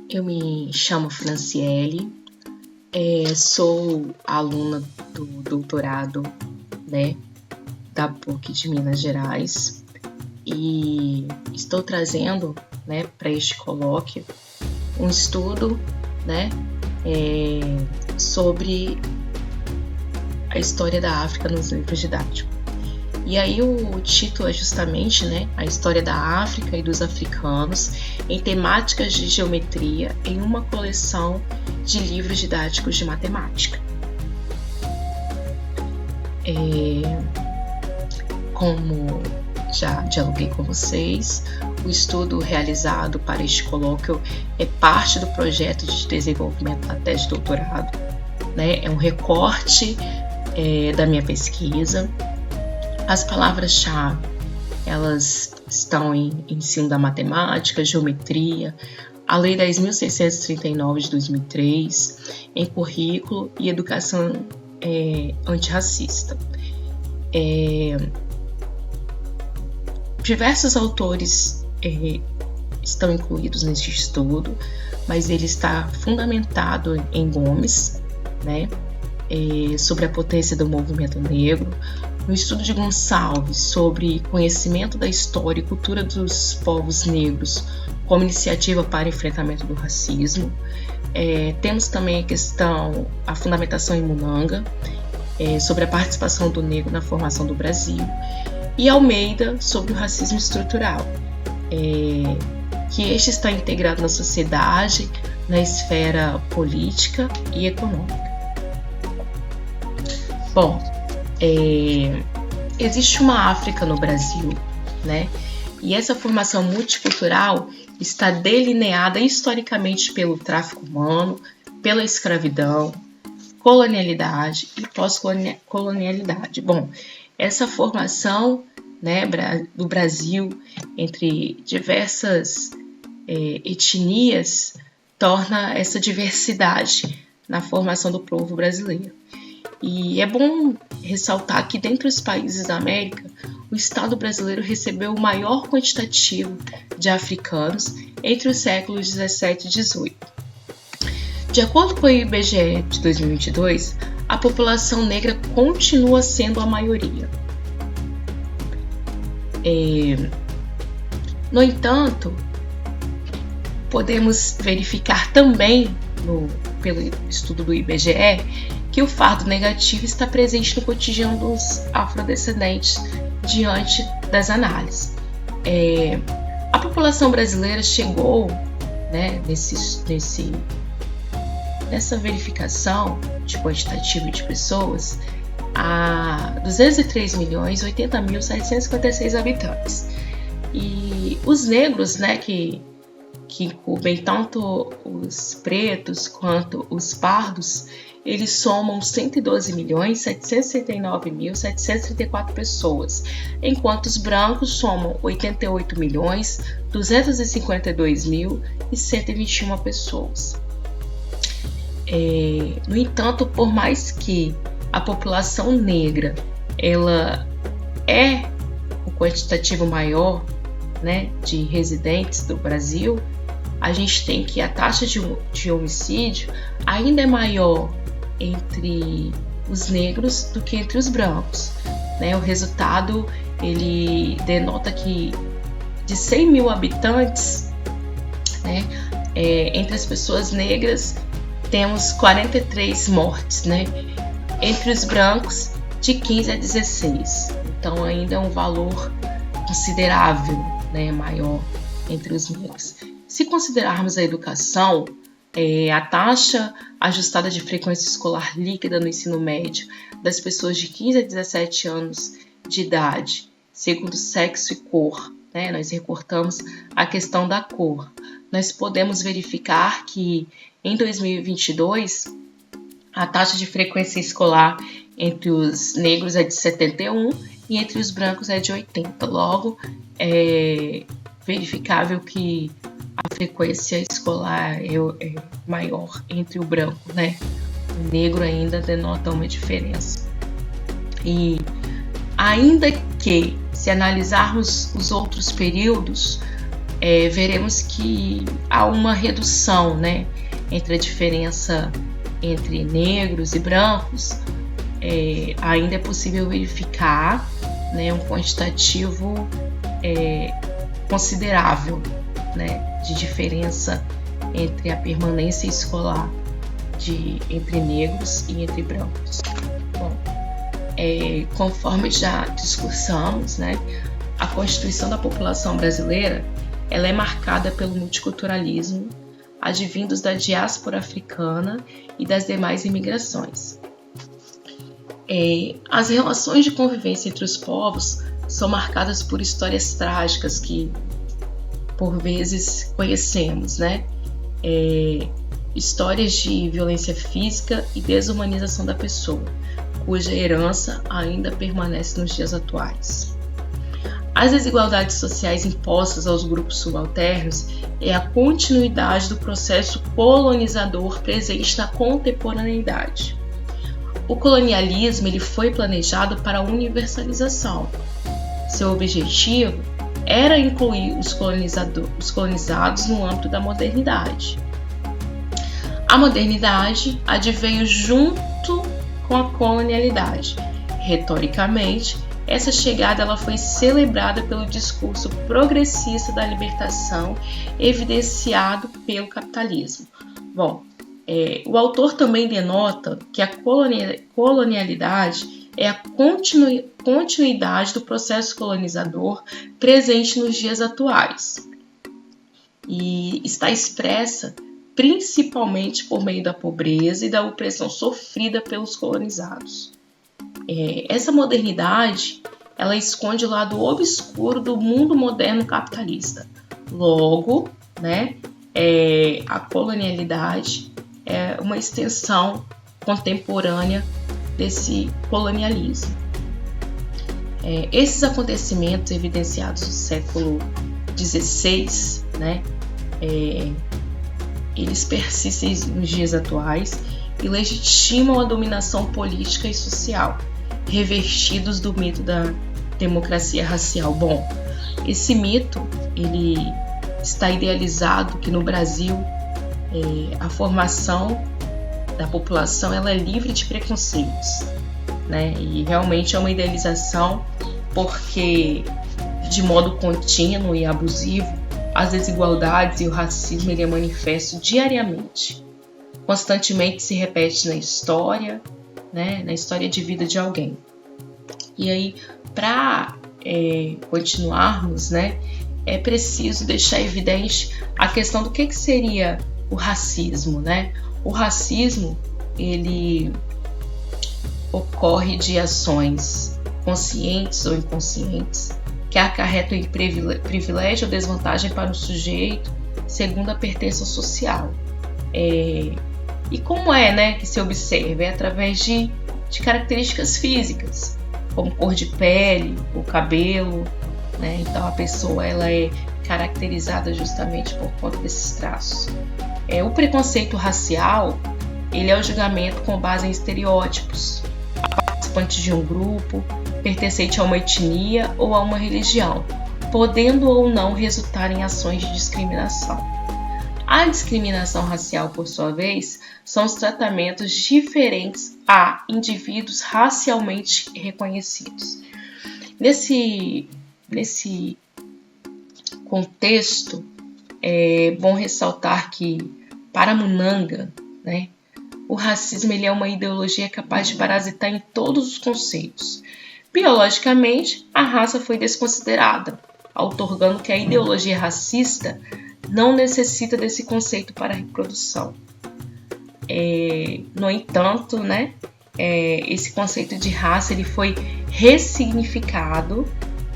Eu me chamo Franciele, sou aluna do doutorado, da PUC de Minas Gerais e estou trazendo, para este colóquio um estudo, sobre a história da África nos livros didáticos. E aí o título é justamente, a história da África e dos africanos em temáticas de geometria em uma coleção de livros didáticos de matemática. Como já dialoguei com vocês, o estudo realizado para este colóquio é parte do projeto de desenvolvimento da tese de doutorado, é um recorte da minha pesquisa. As palavras-chave, elas estão em ensino da matemática, geometria, a Lei 10.639 de 2003, em currículo e educação antirracista. Diversos autores estão incluídos neste estudo, mas ele está fundamentado em Gomes, sobre a potência do movimento negro, no estudo de Gonçalves sobre conhecimento da história e cultura dos povos negros como iniciativa para enfrentamento do racismo. Temos também a fundamentação em Munanga, sobre a participação do negro na formação do Brasil, e Almeida sobre o racismo estrutural, que este está integrado na sociedade, na esfera política e econômica. Bom, existe uma África no Brasil, e essa formação multicultural está delineada historicamente pelo tráfico humano, pela escravidão, colonialidade e pós-colonialidade. Bom, essa formação do Brasil entre diversas etnias torna essa diversidade na formação do povo brasileiro. E é bom ressaltar que, dentre os países da América, o Estado brasileiro recebeu o maior quantitativo de africanos entre os séculos 17 e 18. De acordo com o IBGE de 2022, a população negra continua sendo a maioria. No entanto, podemos verificar também, pelo estudo do IBGE, que o fardo negativo está presente no cotidiano dos afrodescendentes diante das análises. A população brasileira chegou, nessa verificação de quantitativo de pessoas, a 203.080.756 habitantes. E os negros, que incluem tanto os pretos quanto os pardos, eles somam 112.769.734 pessoas, enquanto os brancos somam 88.252.121 pessoas. No entanto, por mais que a população negra ela é o quantitativo maior, de residentes do Brasil, a gente tem que a taxa de homicídio ainda é maior entre os negros do que entre os brancos. O resultado ele denota que de 100 mil habitantes, entre as pessoas negras temos 43 mortes, entre os brancos de 15 a 16. Então ainda é um valor considerável, maior entre os negros. Se considerarmos a educação, a taxa ajustada de frequência escolar líquida no ensino médio das pessoas de 15 a 17 anos de idade, segundo sexo e cor, nós recortamos a questão da cor. Nós podemos verificar que em 2022 a taxa de frequência escolar entre os negros é de 71 e entre os brancos é de 80. Logo, é verificável que a frequência escolar é maior entre o branco, O negro ainda denota uma diferença. E ainda que, se analisarmos os outros períodos, veremos que há uma redução, né, entre a diferença entre negros e brancos. Ainda é possível verificar, né, um quantitativo considerável, né, de diferença entre a permanência escolar entre negros e entre brancos. Bom, conforme já discursamos, né, a constituição da população brasileira ela é marcada pelo multiculturalismo, advindos da diáspora africana e das demais imigrações. As relações de convivência entre os povos são marcadas por histórias trágicas que, por vezes, conhecemos, né? Histórias de violência física e desumanização da pessoa, cuja herança ainda permanece nos dias atuais. As desigualdades sociais impostas aos grupos subalternos é a continuidade do processo colonizador presente na contemporaneidade. O colonialismo ele foi planejado para a universalização. Seu objetivo era incluir os colonizados no âmbito da modernidade. A modernidade adveio junto com a colonialidade. Retoricamente, essa chegada ela foi celebrada pelo discurso progressista da libertação evidenciado pelo capitalismo. Bom, o autor também denota que a colonialidade é a continuidade do processo colonizador presente nos dias atuais e está expressa principalmente por meio da pobreza e da opressão sofrida pelos colonizados. Essa modernidade ela esconde o lado obscuro do mundo moderno capitalista. Logo, né, a colonialidade é uma extensão contemporânea desse colonialismo. Esses acontecimentos evidenciados no século XVI, né, eles persistem nos dias atuais e legitimam a dominação política e social, revestidos do mito da democracia racial. Bom, esse mito ele está idealizado que no Brasil a formação da população ela é livre de preconceitos, né? E realmente é uma idealização porque de modo contínuo e abusivo as desigualdades e o racismo ele é manifesto diariamente, constantemente se repete na história, né? Na história de vida de alguém. E aí, para continuarmos, né? É preciso deixar evidente a questão do que seria o racismo, né? O racismo, ele ocorre de ações conscientes ou inconscientes que acarretam em privilégio ou desvantagem para o sujeito segundo a pertença social. E como né, que se observa? É através de características físicas, como cor de pele, o cabelo, né? Então a pessoa ela é caracterizada justamente por conta desses traços. O preconceito racial ele é o julgamento com base em estereótipos, participantes de um grupo, pertencente a uma etnia ou a uma religião, podendo ou não resultar em ações de discriminação. A discriminação racial, por sua vez, são os tratamentos diferentes a indivíduos racialmente reconhecidos. Nesse contexto, é bom ressaltar que, para Munanga, né, o racismo ele é uma ideologia capaz de parasitar em todos os conceitos. Biologicamente, a raça foi desconsiderada, outorgando que a ideologia racista não necessita desse conceito para a reprodução. No entanto, né, esse conceito de raça ele foi ressignificado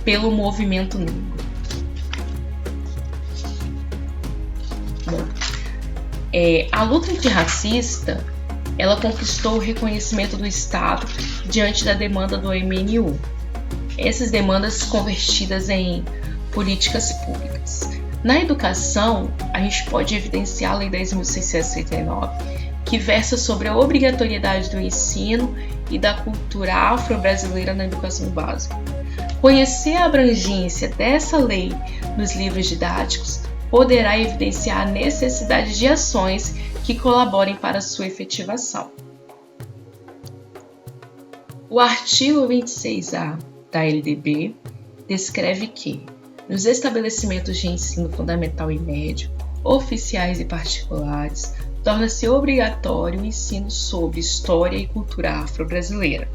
pelo movimento negro. Bom, a luta antirracista ela conquistou o reconhecimento do Estado diante da demanda do MNU. Essas demandas convertidas em políticas públicas. Na educação, a gente pode evidenciar a Lei 10.669, que versa sobre a obrigatoriedade do ensino e da cultura afro-brasileira na educação básica. Conhecer a abrangência dessa lei nos livros didáticos poderá evidenciar a necessidade de ações que colaborem para sua efetivação. O artigo 26A da LDB descreve que, nos estabelecimentos de ensino fundamental e médio, oficiais e particulares, torna-se obrigatório o ensino sobre história e cultura afro-brasileira.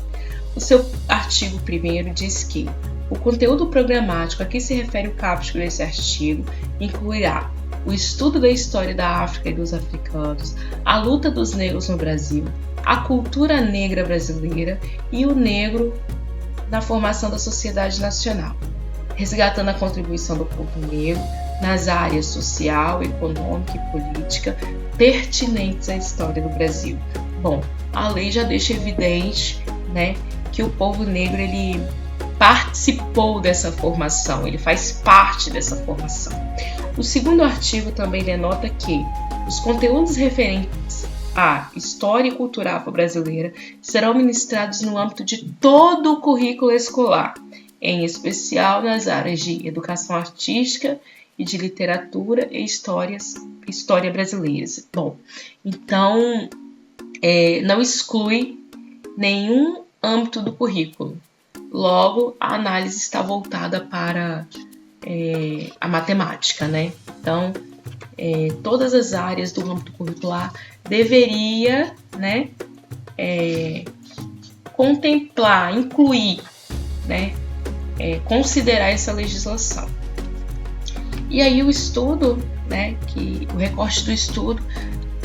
O seu artigo 1º diz que o conteúdo programático a que se refere o caput desse artigo incluirá o estudo da história da África e dos africanos, a luta dos negros no Brasil, a cultura negra brasileira e o negro na formação da sociedade nacional, resgatando a contribuição do povo negro nas áreas social, econômica e política pertinentes à história do Brasil. Bom, a lei já deixa evidente, né, que o povo negro ele participou dessa formação, ele faz parte dessa formação. O segundo artigo também denota que os conteúdos referentes à história e cultura afro-brasileira serão ministrados no âmbito de todo o currículo escolar, em especial nas áreas de educação artística e de literatura e história brasileiras. Bom, então não exclui nenhum âmbito do currículo. Logo, a análise está voltada para a matemática, né? Então, todas as áreas do âmbito curricular deveria, né, contemplar, incluir, né, considerar essa legislação. E aí o estudo, né, o recorte do estudo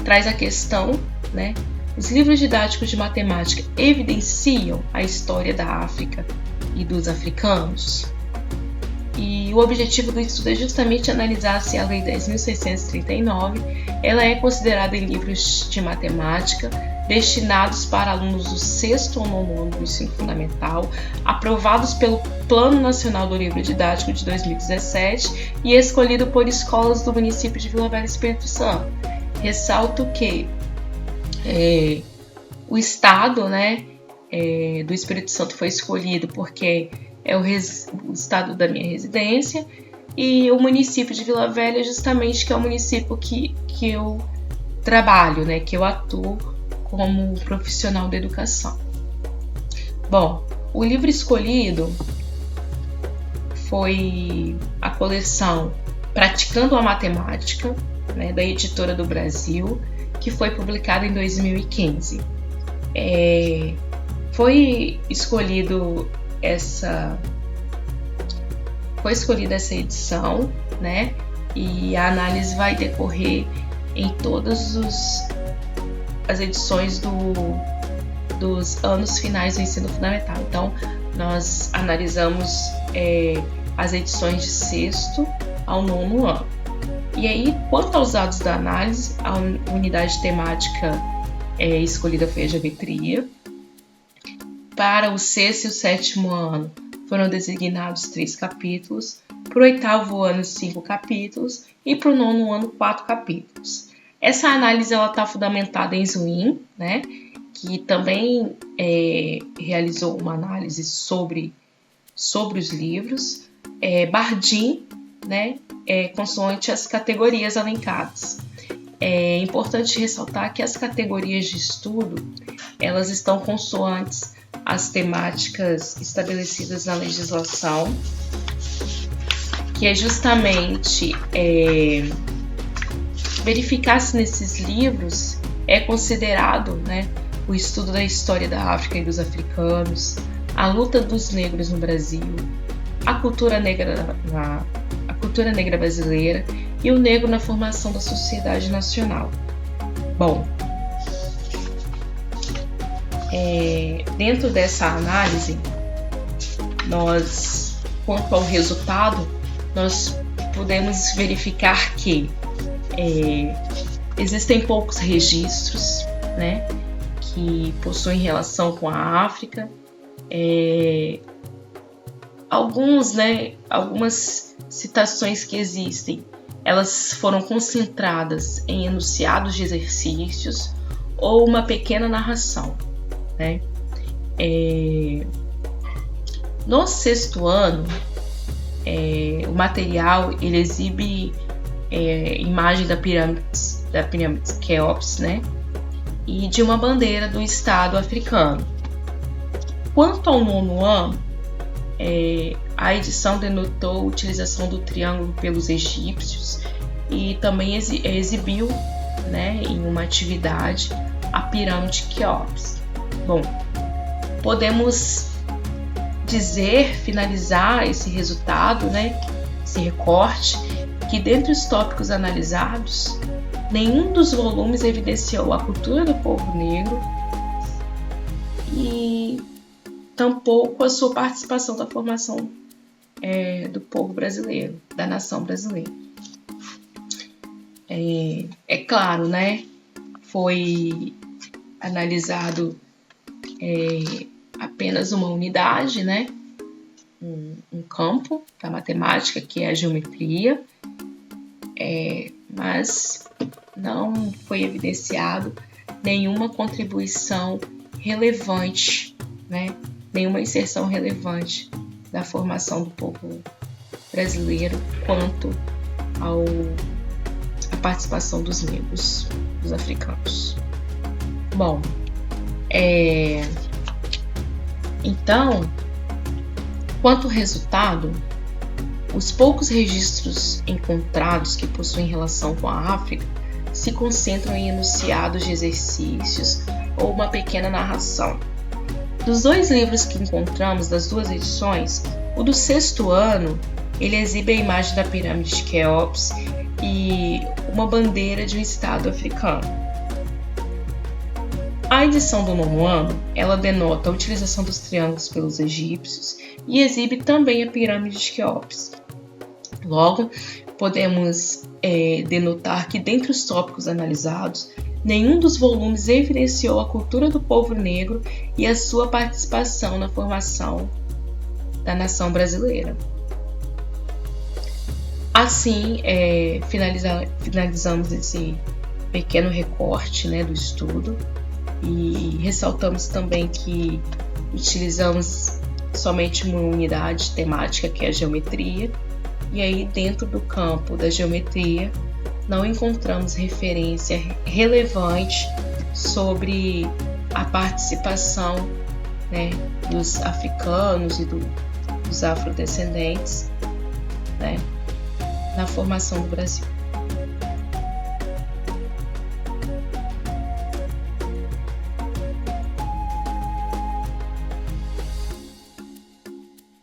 traz a questão, né, os livros didáticos de matemática evidenciam a história da África e dos africanos? E o objetivo do estudo é justamente analisar se a Lei 10.639 ela é considerada em livros de matemática destinados para alunos do 6º ou 9º ano do ensino fundamental, aprovados pelo Plano Nacional do Livro Didático de 2017 e escolhido por escolas do município de Vila Velha, Espírito Santo. Ressalto que o estado, né, do Espírito Santo foi escolhido porque é o estado da minha residência, e o município de Vila Velha justamente que é o município que eu trabalho, né, que eu atuo como profissional da educação. Bom, o livro escolhido foi a coleção Praticando a Matemática, né, da Editora do Brasil, que foi publicada em 2015. Foi escolhida essa edição, né? E a análise vai decorrer em todas as edições dos anos finais do ensino fundamental. Então, nós analisamos as edições de 6º ao 9º ano. E aí, quanto aos dados da análise, a unidade temática escolhida foi a geometria. Para o 6º e o 7º ano foram designados 3 capítulos, para o 8º ano 5 capítulos e para o 9º ano 4 capítulos. Essa análise está fundamentada em Zwin, né, que também realizou uma análise sobre os livros, Bardin, né, consoante as categorias elencadas. É importante ressaltar que as categorias de estudo elas estão consoantes as temáticas estabelecidas na legislação, que é justamente verificar se nesses livros é considerado, né, o estudo da história da África e dos africanos, a luta dos negros no Brasil, a cultura negra brasileira e o negro na formação da sociedade nacional. Bom, dentro dessa análise, quanto ao resultado, nós podemos verificar que existem poucos registros, né, que possuem relação com a África. Algumas citações que existem, elas foram concentradas em enunciados de exercícios ou uma pequena narração, né? No sexto ano, o material ele exibe imagem da pirâmide Quéops, né? E de uma bandeira do Estado africano. Quanto ao nono ano, a edição denotou a utilização do triângulo pelos egípcios e também exibiu, né, em uma atividade a pirâmide Quéops. Bom, podemos finalizar esse resultado, né, esse recorte, que dentre os tópicos analisados, nenhum dos volumes evidenciou a cultura do povo negro e tampouco a sua participação na formação do povo brasileiro, da nação brasileira. É claro, né? Foi analisado apenas uma unidade, né? Um campo da matemática, que é a geometria, mas não foi evidenciado nenhuma contribuição relevante, né? Nenhuma inserção relevante da formação do povo brasileiro quanto à participação dos negros, dos africanos. Bom, então, quanto ao resultado, os poucos registros encontrados que possuem relação com a África se concentram em enunciados de exercícios ou uma pequena narração. Dos dois livros que encontramos das duas edições, o do sexto ano ele exibe a imagem da pirâmide de Quéops e uma bandeira de um estado africano. A edição do nono ano ela denota a utilização dos triângulos pelos egípcios e exibe também a pirâmide de Quéops. Logo, podemos denotar que dentre os tópicos analisados, nenhum dos volumes evidenciou a cultura do povo negro e a sua participação na formação da nação brasileira. Assim, finalizamos esse pequeno recorte, né, do estudo e ressaltamos também que utilizamos somente uma unidade temática, que é a geometria, e aí dentro do campo da geometria não encontramos referência relevante sobre a participação, né, dos africanos e dos afrodescendentes, né, na formação do Brasil.